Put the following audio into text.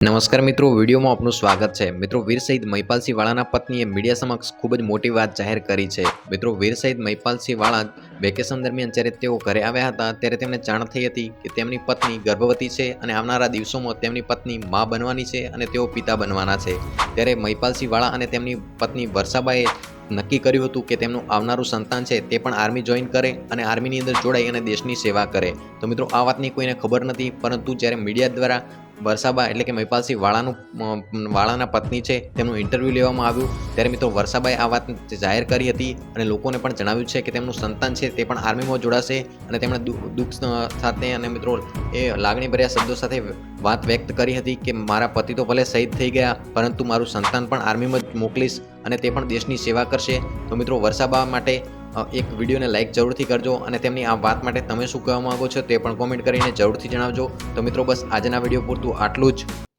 નમસ્કાર મિત્રો, વિડીયોમાં આપનું સ્વાગત છે। મિત્રો, વીર શહીદ મહિપાલસિંહ વાળાના પત્નીએ મીડિયા સમક્ષ ખૂબ જ મોટી વાત જાહેર કરી છે। મિત્રો, વીર શહીદ મહિપાલસિંહ વાળા વેકેશન દરમિયાન જ્યારે તેઓ ઘરે આવ્યા હતા ત્યારે તેમને જાણ થઈ હતી કે તેમની પત્ની ગર્ભવતી છે અને આવનારા દિવસોમાં તેમની પત્ની મા બનવાની છે અને તેઓ પિતા બનવાના છે। ત્યારે મહિપાલસિંહ વાળા અને તેમની પત્ની વર્ષાબાએ નક્કી કર્યું હતું કે તેમનું આવનારું સંતાન છે તે પણ આર્મી જોઈન કરે અને આર્મીની અંદર જોડાઈ અને દેશની સેવા કરે। તો મિત્રો, આ વાતની કોઈને ખબર નથી, પરંતુ જ્યારે મીડિયા દ્વારા વર્ષાબા એટલે કે મહિપાલસિંહ વાળાના પત્ની છે તેમનું ઇન્ટરવ્યૂ લેવામાં આવ્યું ત્યારે મિત્રો વર્ષાબાએ આ વાત જાહેર કરી હતી અને લોકોને પણ જણાવ્યું છે કે તેમનું સંતાન છે તે પણ આર્મીમાં જોડાશે અને તેમણે દુઃખ સાથે અને મિત્રો એ લાગણીભર્યા શબ્દો સાથે વાત વ્યક્ત કરી હતી કે મારા પતિ તો ભલે શહીદ થઈ ગયા, પરંતુ મારું સંતાન પણ આર્મીમાં જ મોકલીશ અને તે પણ દેશની સેવા કરશે। તો મિત્રો, વર્ષાબા માટે એક વિડીયોને લાઇક જરૂરથી કરજો અને તેમની આ વાત માટે તમે શું કહેવા માંગો છો તે પણ કોમેન્ટ કરીને જરૂરથી જણાવજો। તો મિત્રો, બસ આજના વિડીયો પૂરતું આટલું જ।